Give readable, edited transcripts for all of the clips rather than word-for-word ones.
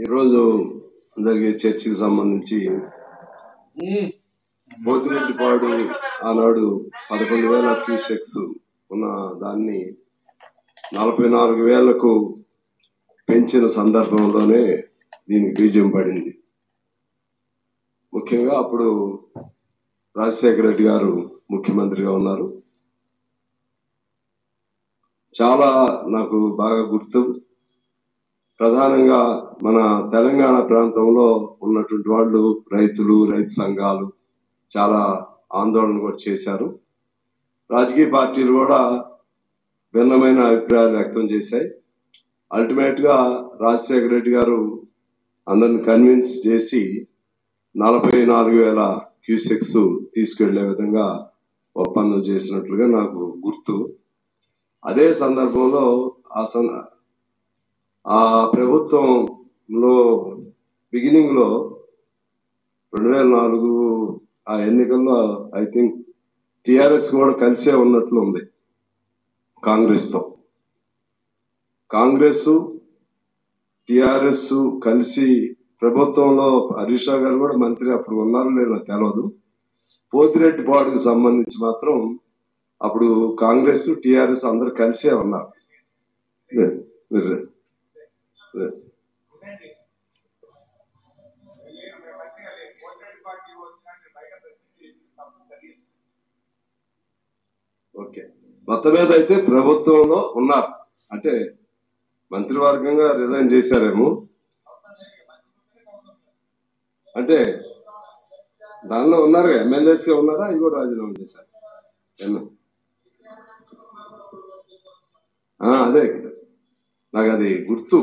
ఈరోజు జరిగే చర్చకి సంబంధించి పోతిరెడ్డిపాడు ఆనాడు 11,000 క్యూసెక్స్ ఉన్న దాన్ని 44,000కు పెంచిన సందర్భంలోనే దీనికి బీజం పడింది. ముఖ్యంగా అప్పుడు రాజశేఖర రెడ్డి గారు ముఖ్యమంత్రిగా ఉన్నారు. చాలా నాకు బాగా గుర్తు. ప్రధానంగా మన తెలంగాణ ప్రాంతంలో ఉన్నటువంటి వాళ్ళు రైతులు, రైతు సంఘాలు చాలా ఆందోళన కూడా చేశారు. రాజకీయ పార్టీలు కూడా భిన్నమైన అభిప్రాయాలు వ్యక్తం చేశాయి. అల్టిమేట్ గా రాజశేఖర రెడ్డి గారు అందరిని కన్విన్స్ చేసి 44,000 క్యూసెక్స్ తీసుకెళ్లే విధంగా ఒప్పందం చేసినట్లుగా నాకు గుర్తు. అదే సందర్భంలో ఆ ప్రభుత్వంలో బిగినింగ్ లో 2004 ఆ ఎన్నికల్లో ఐ థింక్ టిఆర్ఎస్ కూడా కలిసే ఉన్నట్లు ఉంది కాంగ్రెస్ తో. కాంగ్రెస్ టిఆర్ఎస్ కలిసి ప్రభుత్వంలో హరీష్ రావు గారు కూడా మంత్రి అప్పుడు ఉన్నారో లేదో తెలియదు. పోతిరెడ్డిపాడుకు సంబంధించి మాత్రం అప్పుడు కాంగ్రెస్ టిఆర్ఎస్ అందరు కలిసే ఉన్నారు. ఓకే, మొత్తం మీద అయితే ప్రభుత్వంలో ఉన్నారు. అంటే మంత్రివర్గంగా రిజైన్ చేశారేమో, అంటే దానిలో ఉన్నారు. ఎమ్మెల్యేస్ గా ఉన్నారా? అవి కూడా రాజీనామా చేశారు. అదే నాకు అది గుర్తు.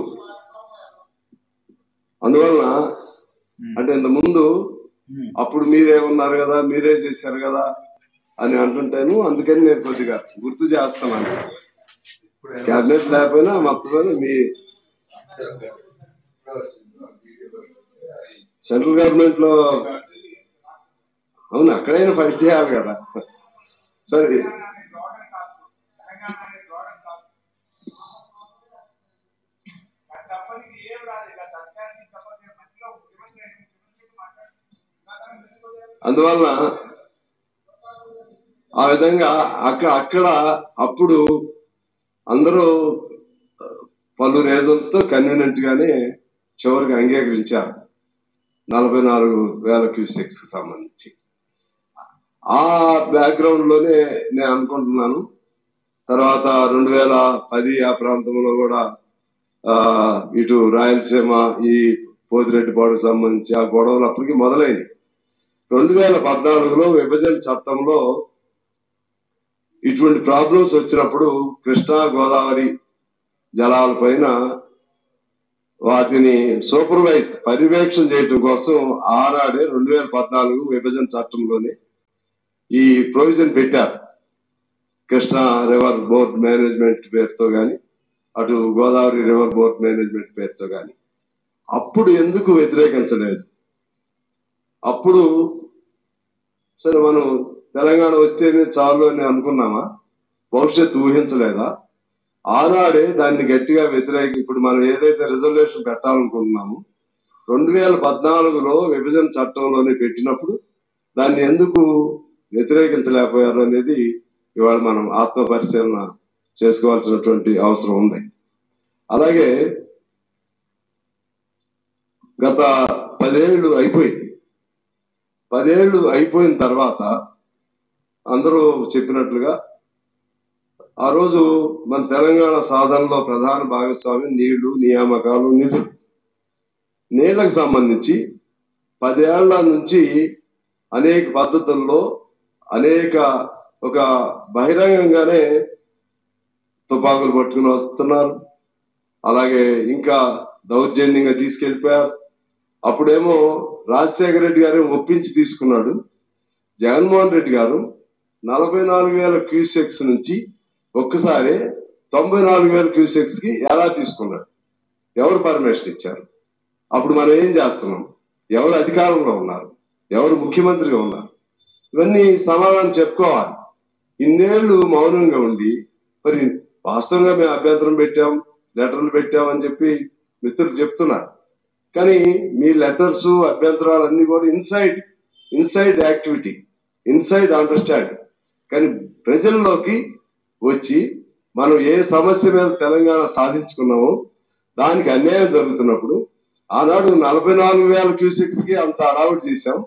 అందువలన అంటే ఇంత ముందు అప్పుడు మీరే ఉన్నారు కదా, మీరే చేశారు కదా అని అంటుంటాను. అందుకని నేను కొద్దిగా గుర్తు చేస్తున్నాను. క్యాబినెట్ లేకపోయినా మొత్తం మీ సెంట్రల్ గవర్నమెంట్ లో అవును అక్కడైనా ఫైట్ చేయాలి కదా. సరే, అందువలన ఆ విధంగా అక్కడ అప్పుడు అందరూ పలు రీజన్స్ తో కన్వీనియంట్ గానే చివరికి అంగీకరించారు 44,000 క్యూసెక్స్ కి సంబంధించి. ఆ బ్యాక్గ్రౌండ్ లోనే నేను అనుకుంటున్నాను. తర్వాత 2010 ఆ ప్రాంతంలో కూడా ఇటు రాయలసీమ ఈ పోతిరెడ్డిపాడుకు సంబంధించి ఆ గొడవలు అప్పటికి మొదలైనవి. 2014లో విభజన చట్టంలో ఇటువంటి ప్రాబ్లమ్స్ వచ్చినప్పుడు కృష్ణా గోదావరి జలాల పైన వాటిని పర్యవేక్షణ చేయటం కోసం ఆనాడే 2014 విభజన చట్టంలోనే ఈ ప్రొవిజన్ పెట్టారు. కృష్ణా రివర్ బోర్డ్ మేనేజ్మెంట్ పేరుతో గాని, అటు గోదావరి రివర్ బోర్డ్ మేనేజ్మెంట్ పేరుతో గాని. అప్పుడు ఎందుకు వ్యతిరేకించలేదు? అప్పుడు సరే మనం తెలంగాణ వస్తేనే చాలు అని అనుకున్నామా? భవిష్యత్తు ఊహించలేదా? ఆనాడే దాన్ని గట్టిగా ఇప్పుడు మనం ఏదైతే రిజర్వేషన్ పెట్టాలనుకుంటున్నామో 2014లో విభజన చట్టంలోనే పెట్టినప్పుడు దాన్ని ఎందుకు వ్యతిరేకించలేకపోయారు అనేది ఇవాళ మనం ఆత్మ పరిశీలన చేసుకోవాల్సినటువంటి అవసరం ఉంది. అలాగే గత 10 ఏళ్ళు అయిపోయింది. 10 ఏళ్ళు అయిపోయిన తర్వాత అందరూ చెప్పినట్లుగా ఆ రోజు మన తెలంగాణ సాధనలో ప్రధాన భాగస్వామి నీళ్లు, నియామకాలు, నిధులు. నీళ్లకు సంబంధించి 10 ఏళ్ల నుంచి అనేక పద్ధతుల్లో ఒక బహిరంగంగానే తుపాకులు పట్టుకుని వస్తున్నారు. అలాగే ఇంకా దౌర్జన్యంగా తీసుకెళ్లిపోయారు. అప్పుడేమో రాజశేఖర రెడ్డి గారు ఒప్పించి తీసుకున్నాడు. జగన్మోహన్ రెడ్డి గారు 44,000 క్యూసెక్స్ నుంచి ఒక్కసారి 94,000 క్యూసెక్స్ కి ఎలా తీసుకున్నాడు? ఎవరు పర్మిషన్ ఇచ్చారు? అప్పుడు మనం ఏం చేస్తున్నాం? ఎవరు అధికారంలో ఉన్నారు? ఎవరు ముఖ్యమంత్రిగా ఉన్నారు? ఇవన్నీ సమాధానం చెప్పుకోవాలి. ఇన్నేళ్లు మౌనంగా ఉండి మరి వాస్తవంగా మేము అభ్యంతరం పెట్టాం, లెటర్లు పెట్టాం అని చెప్పి మిత్రులు చెప్తున్నారు. కానీ మీ లెటర్స్ అభ్యంతరాలు అన్ని కూడా ఇన్సైడ్ యాక్టివిటీ, ఇన్సైడ్ అండర్స్టాండ్. కానీ ప్రజల్లోకి వచ్చి మనం ఏ సమస్య మీద తెలంగాణ సాధించుకున్నామో దానికి అన్యాయం జరుగుతున్నప్పుడు ఆనాడు 44,000 క్యూసెక్స్ కి అంత అడావుట్ చేశాం.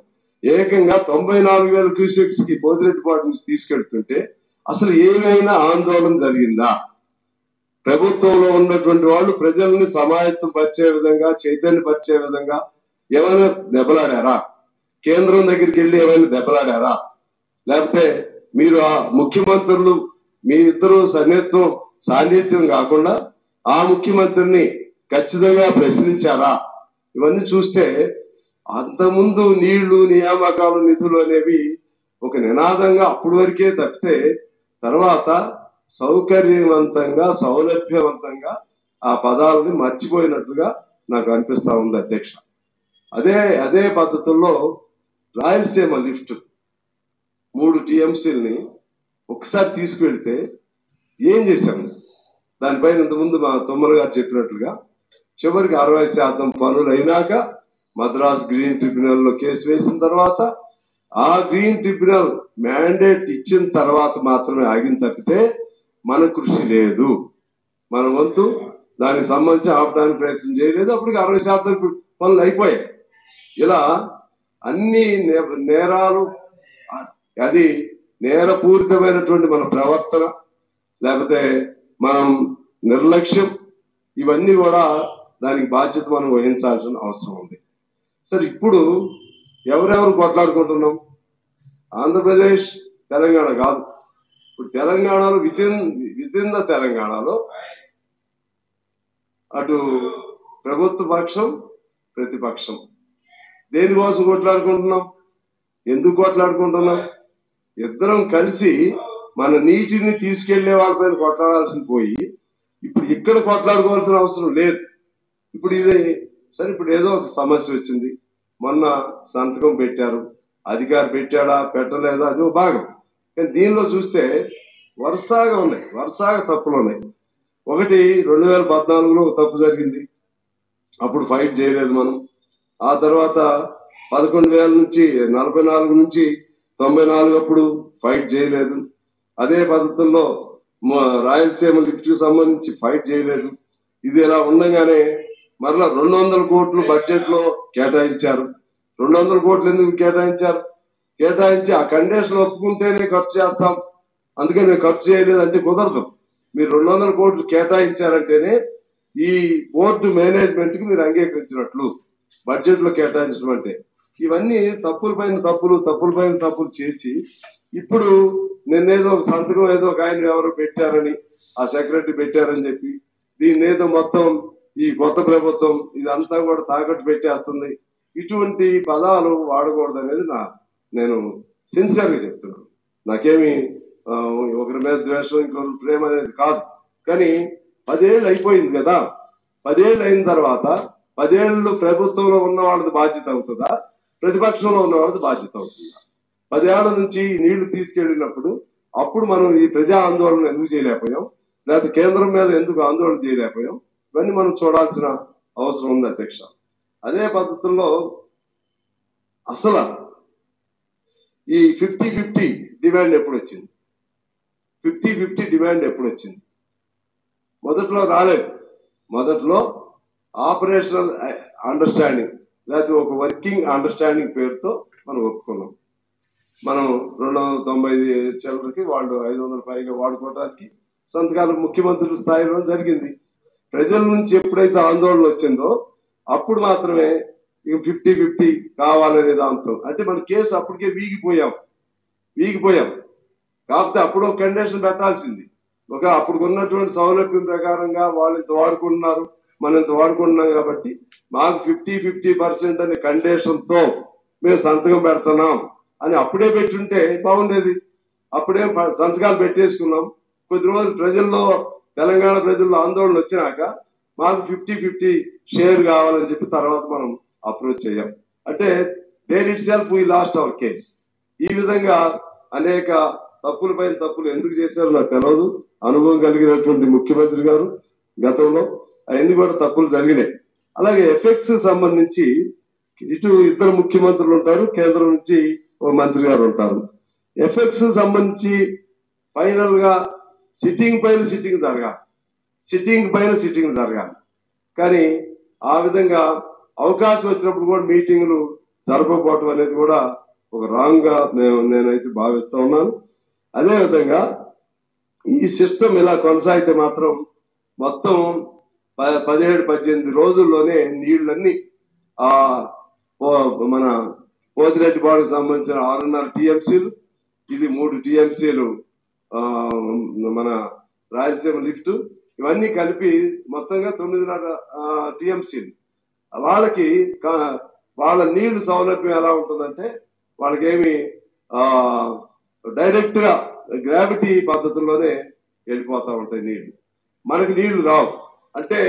ఏకంగా 94,000 క్యూసెక్స్ కి పోతిరెడ్డిపాడు నుంచి తీసుకెళ్తుంటే అసలు ఏమైనా ఆందోళన జరిగిందా? ప్రభుత్వంలో ఉన్నటువంటి వాళ్ళు ప్రజల్ని సమాయత్తం పరిచే విధంగా, చైతన్యపరిచే విధంగా ఏమైనా దెబ్బలాడారా? కేంద్రం దగ్గరికి వెళ్ళి ఏమైనా దెబ్బలాడారా? లేకపోతే మీరు ఆ ముఖ్యమంత్రులు మీ ఇద్దరు సాన్నిధ్యం కాకుండా ఆ ముఖ్యమంత్రిని ఖచ్చితంగా ప్రశ్నించారా? ఇవన్నీ చూస్తే అంతకుముందు నీళ్లు, నియామకాలు, నిధులు అనేవి ఒక నినాదంగా అప్పటి వరకే తప్పితే తర్వాత సౌకర్యవంతంగా, సౌలభ్యవంతంగా ఆ పదాలని మర్చిపోయినట్లుగా నాకు అనిపిస్తా ఉంది అధ్యక్ష. అదే పద్ధతుల్లో రాయలసీమ లిఫ్ట్ 3 టీఎంసీలని ఒకసారి తీసుకువెళ్తే ఏం చేశాము? దానిపైన ఇంతకుముందు మా తొమ్మల గారు చెప్పినట్లుగా చివరికి 60% పనులు అయినాక మద్రాస్ గ్రీన్ ట్రిబ్యునల్ లో కేసు వేసిన తర్వాత ఆ గ్రీన్ ట్రిబ్యునల్ మ్యాండేట్ ఇచ్చిన తర్వాత మాత్రమే ఆగిన తప్పితే మన కృషి లేదు. మన వంతు దానికి సంబంధించి ఆపడానికి ప్రయత్నం చేయలేదు. అప్పటికి 60% పనులు అయిపోయాయి. ఇలా అన్ని నేరాలు, అది నేరపూరితమైనటువంటి మన ప్రవర్తన, లేకపోతే మనం నిర్లక్ష్యం, ఇవన్నీ కూడా దానికి బాధ్యత మనం వహించాల్సిన అవసరం ఉంది. సరే, ఇప్పుడు ఎవరెవరు కొట్లాడుకుంటున్నాం? ఆంధ్రప్రదేశ్, తెలంగాణ కాదు. ఇప్పుడు తెలంగాణలో వితిన్ ద తెలంగాణలో అటు ప్రభుత్వ పక్షం, ప్రతిపక్షం దేనికోసం కొట్లాడుకుంటున్నాం? ఎందుకు కొట్లాడుకుంటున్నాం? ఇద్దరం కలిసి మన నీటిని తీసుకెళ్లే వాళ్ళపైన కొట్లాడాల్సింది పోయి ఇప్పుడు ఇక్కడ కొట్లాడుకోవాల్సిన అవసరం లేదు. ఇప్పుడు ఇప్పుడు ఏదో ఒక సమస్య వచ్చింది, మొన్న సంతకం పెట్టారు, అధికారి పెట్టాడా పెట్టలేదా అది ఒక భాగం. కానీ దీనిలో చూస్తే వరుసగా తప్పులు ఉన్నాయి. ఒకటి 2014లో తప్పు జరిగింది, అప్పుడు ఫైట్ చేయలేదు మనం. ఆ తర్వాత 11,000 నుంచి 44 నుంచి 94 అప్పుడు ఫైట్ చేయలేదు. అదే పద్ధతుల్లో రాయలసీమ లిఫ్ట్ కి సంబంధించి ఫైట్ చేయలేదు. ఇది ఇలా ఉండగానే మరలా 200 కోట్లు బడ్జెట్ లో కేటాయించారు. 200 కోట్లు ఎందుకు కేటాయించారు? కేటాయించి ఆ కండిషన్ ఒప్పుకుంటేనే ఖర్చు చేస్తాం, అందుకని మేము ఖర్చు చేయలేదు అంటే కుదరదు. మీరు 200 కోట్లు కేటాయించారంటేనే ఈ బోర్డు మేనేజ్మెంట్ కి మీరు అంగీకరించినట్లు బడ్జెట్ లో కేటాయించడం అంటే. ఇవన్నీ తప్పుల పైన తప్పులు చేసి ఇప్పుడు నిన్నేదో ఒక సంతకం ఏదో ఒక ఆయన ఎవరు పెట్టారని, ఆ సెక్రటరీ పెట్టారని చెప్పి దీన్ని ఏదో మొత్తం ఈ కొత్త ప్రభుత్వం ఇదంతా కూడా తాకట్టు పెట్టేస్తుంది, ఇటువంటి పదాలు వాడకూడదు అనేది నేను సిన్సియర్ గా చెప్తున్నాను. నాకేమి ఒకరి మీద ద్వేషం, ఇంకొకరి ప్రేమ అనేది కాదు. కానీ 10 ఏళ్ళు అయిపోయింది కదా. 10 ఏళ్ళు అయిన తర్వాత 10 ఏళ్ళు ప్రభుత్వంలో ఉన్న వాళ్ళది బాధ్యత అవుతుందా, ప్రతిపక్షంలో ఉన్న వాళ్ళది బాధ్యత అవుతుందా? 10 ఏళ్ల నుంచి నీళ్లు తీసుకెళ్లినప్పుడు అప్పుడు మనం ఈ ప్రజా ఆందోళన ఎందుకు చేయలేకపోయాం, లేకపోతే కేంద్రం మీద ఎందుకు ఆందోళన చేయలేకపోయాం, ఇవన్నీ మనం చూడాల్సిన అవసరం ఉంది అధ్యక్ష. అదే పద్ధతుల్లో అసలు ఈ 50-50 డిమాండ్ ఎప్పుడు వచ్చింది? 50-50 డిమాండ్ ఎప్పుడు వచ్చింది? మొదట్లో రాలేదు. మొదట్లో ఆపరేషనల్ అండర్స్టాండింగ్ లేకపోతే ఒక వర్కింగ్ అండర్స్టాండింగ్ పేరుతో మనం ఒప్పుకున్నాం. మనం 295 చిల్లరకి వాళ్ళు 500 పైగా వాడుకోవడానికి సంతకాలు ముఖ్యమంత్రుల స్థాయిలో జరిగింది. ప్రజల నుంచి ఎప్పుడైతే ఆందోళన వచ్చిందో అప్పుడు మాత్రమే 50-50 కావాలనే దాంతో, అంటే మన కేసు అప్పటికే వీగిపోయాం. కాకపోతే అప్పుడు ఒక కండిషన్ పెట్టాల్సింది. అప్పుడు ఉన్నటువంటి సౌలభ్యం ప్రకారంగా వాళ్ళు ఇంత వాడుకుంటున్నారు, మనం ఇంత వాడుకుంటున్నాం కాబట్టి మాకు 50-50% అనే కండిషన్ తో మేము సంతకం పెడుతున్నాం అని అప్పుడే పెట్టుంటే బాగుండేది. అప్పుడే సంతకాలు పెట్టేసుకున్నాం. కొద్ది రోజులు తెలంగాణ ప్రజల్లో ఆందోళన వచ్చినాక మాకు 50-50 షేర్ కావాలని చెప్పి తర్వాత మనం అప్రోచ్ చేయం. అంటే there itself we lost our case. ఈ విధంగా అనేక తప్పులపైన తప్పులు ఎందుకు చేశారో నాకు తెలియదు. అనుభవం కలిగినటువంటి ముఖ్యమంత్రి గారు గతంలో అవన్నీ కూడా తప్పులు జరిగినాయి. అలాగే ఎఫెక్ట్స్ సంబంధించి ఇటు ఇద్దరు ముఖ్యమంత్రులు ఉంటారు, కేంద్రం నుంచి ఓ మంత్రి గారు ఉంటారు. ఎఫెక్ట్స్ సంబంధించి ఫైనల్ గా సిట్టింగ్ పైన సిట్టింగ్ జరగాలి. కానీ ఆ విధంగా అవకాశం వచ్చినప్పుడు కూడా మీటింగులు జరపకపోవటం అనేది కూడా ఒక రాంగ్ గా నేనైతే భావిస్తా ఉన్నాను. అదేవిధంగా ఈ సిస్టమ్ ఇలా కొనసాగితే మాత్రం మొత్తం 17-18 రోజుల్లోనే నీళ్లన్నీ ఆ మన పోతిరెడ్డి బాడుకు సంబంధించిన 6.5 టీఎంసీలు, ఇది 3 టీఎంసీలు మన రాయలసీమ లిఫ్ట్, ఇవన్నీ కలిపి మొత్తంగా 9.5 టీఎంసీలు. వాళ్ళకి వాళ్ళ నీళ్లు సౌలభ్యం ఎలా ఉంటుందంటే వాళ్ళకేమి డైరెక్ట్ గా గ్రావిటీ పద్ధతుల్లోనే వెళ్ళిపోతా ఉంటాయి నీళ్లు. మనకి నీళ్లు రావు. అంటే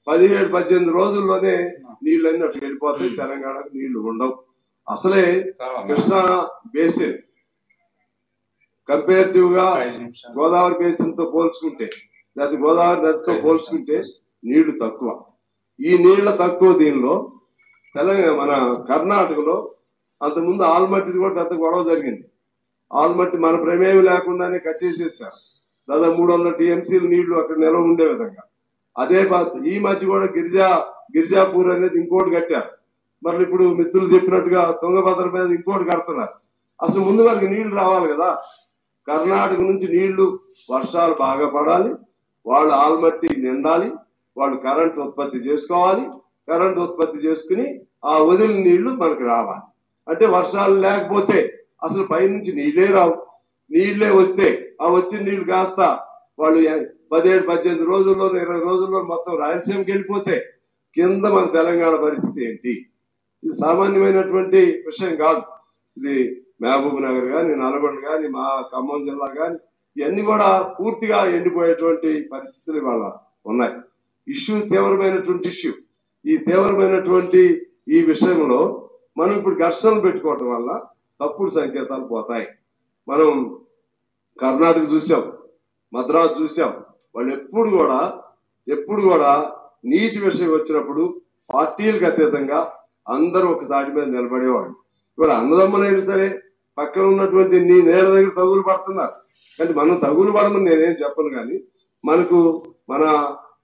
17-18 రోజుల్లోనే నీళ్ళన్నీ అటు వెళ్ళిపోతాయి. తెలంగాణకు నీళ్లు ఉండవు. అసలే కృష్ణా బేసిన్ కంపేరిటివ్ గా గోదావరి బేసిన్ తో పోల్చుకుంటే, లేదా గోదావరి నదితో పోల్చుకుంటే నీళ్లు తక్కువ. ఈ నీళ్ల తక్కువ దీనిలో తెలంగాణ మన కర్ణాటకలో అంతకుముందు ఆల్మట్టిది కూడా పెద్ద గొడవ జరిగింది. ఆల్మట్టి మన ప్రమేయం లేకుండానే కట్టేసేసారు. దాదాపు 300 టీఎంసీలు నీళ్లు అక్కడ నిల్వ ఉండే విధంగా. అదే ఈ మధ్య కూడా గిరిజాపూర్ అనేది ఇంకోటి కట్టారు. మరి ఇప్పుడు మిత్రులు చెప్పినట్టుగా తుంగభద్ర మీద ఇంకోటి కడుతున్నారు. అసలు ముందు వాళ్ళకి నీళ్లు రావాలి కదా. కర్ణాటక నుంచి నీళ్లు వర్షాలు బాగా పడాలి, వాళ్ళు ఆల్మట్టి నిండాలి, వాళ్ళు కరెంట్ ఉత్పత్తి చేసుకోవాలి, కరెంట్ ఉత్పత్తి చేసుకుని ఆ వదిలిన నీళ్లు మనకు రావాలి. అంటే వర్షాలు లేకపోతే అసలు పైనుంచి నీళ్లే రావు. నీళ్లే వస్తే ఆ వచ్చిన నీళ్లు కాస్త వాళ్ళు 17-18 రోజుల్లో 20 రోజుల్లో మొత్తం రాయలసీమకి వెళ్ళిపోతే కింద మన తెలంగాణ పరిస్థితి ఏంటి? ఇది సామాన్యమైనటువంటి విషయం కాదు. ఇది మహబూబ్ నగర్ గాని, నల్గొండ గాని, మా ఖమ్మం జిల్లా గాని ఇవన్నీ కూడా పూర్తిగా ఎండిపోయేటువంటి పరిస్థితులు ఇవాళ ఉన్నాయి. తీవ్రమైనటువంటి ఇష్యూ. ఈ తీవ్రమైనటువంటి ఈ విషయంలో మనం ఇప్పుడు ఘర్షణలు పెట్టుకోవటం వల్ల తప్పుడు సంకేతాలు పోతాయి. మనం కర్ణాటక చూసాం, మద్రాసు చూసాం. వాళ్ళు ఎప్పుడు కూడా నీటి విషయం వచ్చినప్పుడు పార్టీలకు అతీతంగా అందరూ ఒక దాటి మీద నిలబడేవాళ్ళు. ఇవాళ అన్నదమ్ములైనా సరే పక్కన ఉన్నటువంటి నీ నేల దగ్గర తగులు పడుతున్నారు. అంటే మనం తగులు పడమని నేనేం చెప్పను, కానీ మన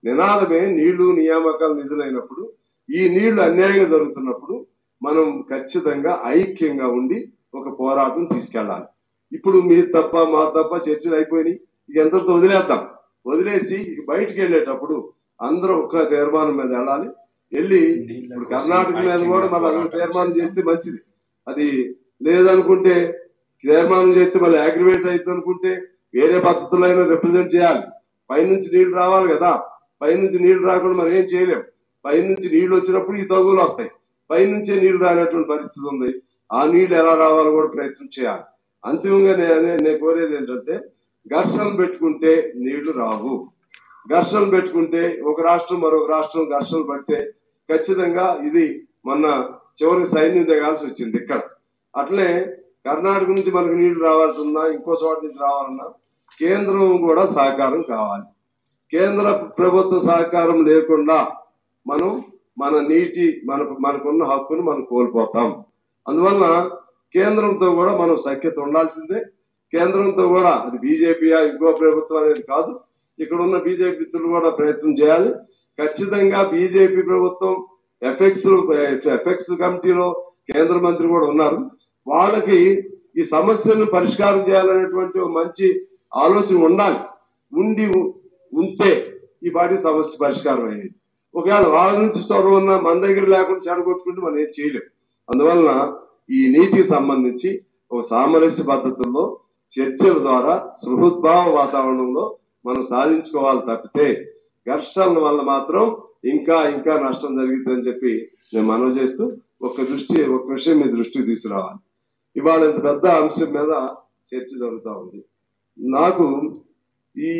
నినాదమే నీళ్లు నియామకాలు నిధులైనప్పుడు, ఈ నీళ్లు అన్యాయంగా జరుగుతున్నప్పుడు మనం ఖచ్చితంగా ఐక్యంగా ఉండి ఒక పోరాటం తీసుకెళ్లాలి. ఇప్పుడు మీరు తప్ప మా తప్ప చర్చలు అయిపోయినాయి, ఇక ఎంతతో వదిలేసి బయటికి వెళ్ళేటప్పుడు అందరూ ఒక్క తీర్మానం మీద వెళ్ళాలి. వెళ్ళి ఇప్పుడు కర్ణాటక మీద కూడా మళ్ళీ తీర్మానం చేస్తే మంచిది. అది లేదనుకుంటే తీర్మానం చేస్తే మళ్ళీ అగ్రివేట్ అవుతుంది అనుకుంటే వేరే పద్ధతుల్లో అయినా రిప్రజెంట్ చేయాలి. పైనుంచి నీళ్లు రావాలి కదా. పైనుంచి నీళ్లు రాకుండా మనం ఏం చేయలేం. పైనుంచి నీళ్లు వచ్చినప్పుడు ఈ తగులు వస్తాయి. పైనుంచే నీళ్లు రానటువంటి పరిస్థితి ఉంది. ఆ నీళ్లు ఎలా రావాలో కూడా ప్రయత్నం చేయాలి. అంతిమంగా నేను కోరేది ఏంటంటే, ఘర్షణలు పెట్టుకుంటే నీళ్లు రావు. ఘర్షణలు పెట్టుకుంటే ఒక రాష్ట్రం మరొక రాష్ట్రం ఘర్షణలు పడితే ఖచ్చితంగా ఇది మొన్న చివరికి సైన్యం దిగాల్సి వచ్చింది ఇక్కడ. అట్లే కర్ణాటక నుంచి మనకు నీళ్లు రావాల్సి ఉన్నా, ఇంకో చోట నుంచి రావాలన్నా కేంద్రం కూడా సహకారం కావాలి. కేంద్ర ప్రభుత్వ సహకారం లేకుండా మనం మనకున్న హక్కును మనం కోల్పోతాం. అందువలన కేంద్రంతో కూడా మనం సఖ్యత ఉండాల్సిందే. కేంద్రంతో కూడా అది బీజేపీయా ఇంకో ప్రభుత్వం అనేది కాదు, ఇక్కడ ఉన్న బీజేపీ మిత్రులు కూడా ప్రయత్నం చేయాలి. ఖచ్చితంగా బీజేపీ ప్రభుత్వం ఎఫెక్స్ కమిటీలో కేంద్ర మంత్రి కూడా ఉన్నారు. వాళ్ళకి ఈ సమస్యను పరిష్కారం చేయాలనేటువంటి మంచి ఆలోచన ఉండాలి. ఉంటే ఈ పార్టీ సమస్య పరిష్కారం అయ్యేది. ఒకవేళ వాళ్ళ నుంచి చొరవ ఉన్నా మన దగ్గర లేకుండా చెడగొట్టుకుంటే మనం ఏం చేయలేం. అందువలన ఈ నీటికి సంబంధించి ఒక సామరస్య పద్ధతుల్లో చర్చల ద్వారా సుహృద్భావ వాతావరణంలో మనం సాధించుకోవాలి తప్పితే ఘర్షణల వల్ల మాత్రం ఇంకా నష్టం జరుగుతుందని చెప్పి నేను మనవి చేస్తూ ఒక విషయం మీ దృష్టికి తీసుకురావాలి. ఇవాళ ఇంత పెద్ద అంశం మీద చర్చ జరుగుతూ ఉంది. నాకు ఈ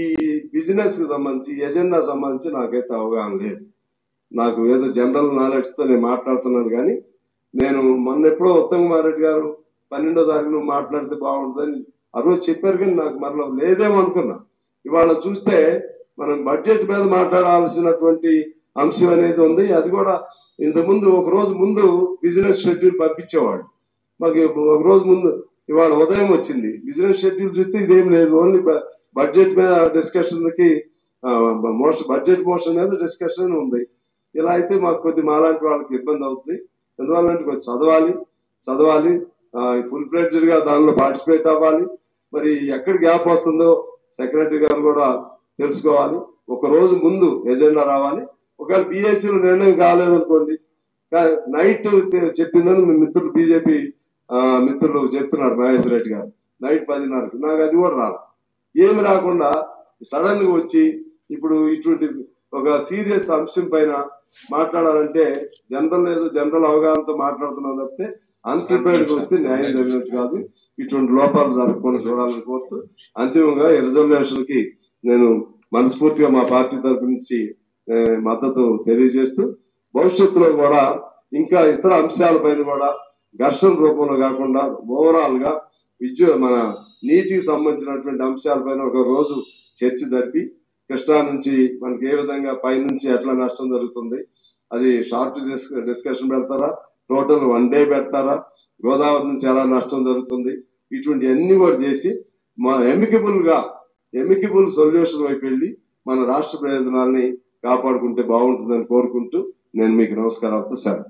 బిజినెస్ కి సంబంధించి ఎజెండా సంబంధించి నాకైతే అవగాహన లేదు. నాకు ఏదో జనరల్ నాలెడ్జ్ తో నేను మాట్లాడుతున్నాను, కానీ నేను మొన్న ఎప్పుడో ఉత్తమకుమారెడ్డి గారు 12వ తారీఖున మాట్లాడితే బాగుంటుందని ఆ రోజు చెప్పారు, కానీ నాకు మరలా లేదేమో అనుకున్నా. ఇవాళ చూస్తే మనం బడ్జెట్ మీద మాట్లాడాల్సినటువంటి అంశం అనేది ఉంది. అది కూడా ఇంతకుముందు ఒక రోజు ముందు బిజినెస్ షెడ్యూల్ పంపించేవాడు మాకు. ఒక రోజు ముందు ఇవాళ ఉదయం వచ్చింది బిజినెస్ షెడ్యూల్ చూస్తే ఇదేం లేదు, ఓన్లీ బడ్జెట్ మీద డిస్కషన్ కి బడ్జెట్ మోషన్ మీద డిస్కషన్ ఉంది. ఇలా అయితే మాకు కొద్ది మాలాంటి వాళ్ళకి ఇబ్బంది అవుతుంది. ఎందువల్ల కొంచెం చదవాలి ఫుల్ ఫ్లెడ్జ్డ్ గా దానిలో పార్టిసిపేట్ అవ్వాలి. మరి ఎక్కడ గ్యాప్ వస్తుందో సెక్రటరీ గారు కూడా తెలుసుకోవాలి. ఒక రోజు ముందు ఎజెండా రావాలి. ఒకవేళ బీఎస్సీలో నిర్ణయం కాలేదనుకోండి, నైట్ చెప్పిందని మీ మిత్రులు బీజేపీ మిత్రులు చెప్తున్నారు మహేష్ రెడ్డి గారు, నైట్ 10:30కి. నాకు అది కూడా రాదు. ఏమి రాకుండా సడన్ గా వచ్చి ఇప్పుడు ఇటువంటి ఒక సీరియస్ అంశం పైన మాట్లాడాలంటే జనరల్ అవగాహనతో మాట్లాడుతున్నాం తప్పితే అన్ప్రిపేర్డ్ వస్తే న్యాయం జరిగినట్టు కాదు. ఇటువంటి లోపాలు జరగకుండా చూడాలని కోరుతూ అంతిమంగా ఈ రిజర్వేషన్ కి నేను మనస్ఫూర్తిగా మా పార్టీ తరఫు నుంచి మద్దతు తెలియజేస్తూ భవిష్యత్తులో కూడా ఇంకా ఇతర అంశాలపైన కూడా ఘర్షణ రూపంలో కాకుండా ఓవరాల్ గా మన నీటికి సంబంధించినటువంటి అంశాలపైన ఒక రోజు చర్చ జరిపి కృష్ణా నుంచి మనకి ఏ విధంగా పైనుంచి ఎట్లా నష్టం జరుగుతుంది, అది షార్ట్ డిస్కషన్ పెడతారా, టోటల్ 1 డే పెడతారా, గోదావరి నుంచి ఎలా నష్టం జరుగుతుంది, ఇటువంటి అన్ని కూడా చేసి మా ఎమికబుల్ సొల్యూషన్ వైపు వెళ్ళి మన రాష్ట్ర ప్రయోజనాల్ని కాపాడుకుంటే బాగుంటుందని కోరుకుంటూ నేను మీకు నమస్కారాలతో సెలవు.